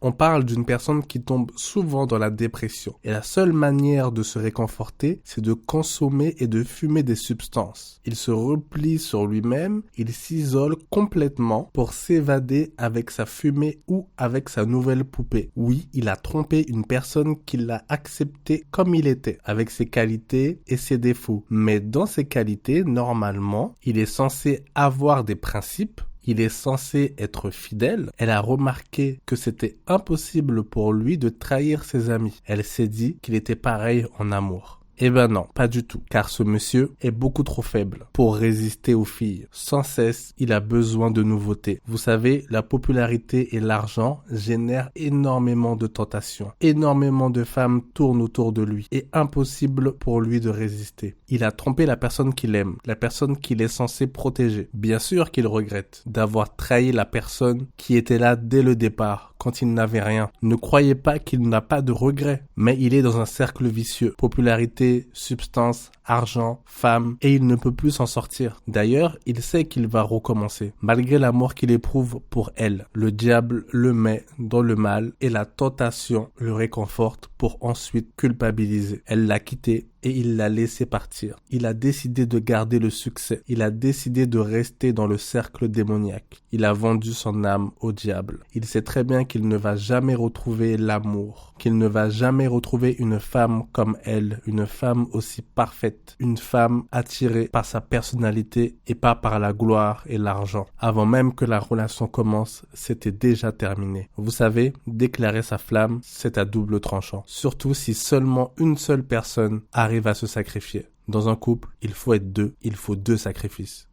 On parle d'une personne qui tombe souvent dans la dépression. Et la seule manière de se réconforter, c'est de consommer et de fumer des substances. Il se replie sur lui-même, il s'isole complètement pour s'évader avec sa fumée ou avec sa nouvelle poupée. Oui, il a trompé une personne qui l'a accepté comme il était, avec ses qualités et ses défauts. Mais dans ses qualités, normalement, il est censé avoir des principes. Il est censé être fidèle. Elle a remarqué que c'était impossible pour lui de trahir ses amis. Elle s'est dit qu'il était pareil en amour. Eh ben non, pas du tout, car ce monsieur est beaucoup trop faible pour résister aux filles. Sans cesse, il a besoin de nouveautés. Vous savez, la popularité et l'argent génèrent énormément de tentations. Énormément de femmes tournent autour de lui et impossible pour lui de résister. Il a trompé la personne qu'il aime, la personne qu'il est censé protéger. Bien sûr qu'il regrette d'avoir trahi la personne qui était là dès le départ, quand il n'avait rien. Ne croyez pas qu'il n'a pas de regrets, mais il est dans un cercle vicieux. Popularité, substance, argent, femme, et il ne peut plus s'en sortir. D'ailleurs, il sait qu'il va recommencer, malgré l'amour qu'il éprouve pour elle. Le diable le met dans le mal et la tentation le réconforte pour ensuite culpabiliser. Elle l'a quitté et il l'a laissé partir. Il a décidé de garder le succès. Il a décidé de rester dans le cercle démoniaque. Il a vendu son âme au diable. Il sait très bien qu'il ne va jamais retrouver l'amour, qu'il ne va jamais retrouver une femme comme elle, une femme aussi parfaite, une femme attirée par sa personnalité et pas par la gloire et l'argent. Avant même que la relation commence, c'était déjà terminé. Vous savez, déclarer sa flamme, c'est à double tranchant. Surtout si seulement une seule personne arrive à se sacrifier. Dans un couple, il faut être deux, il faut 2 sacrifices.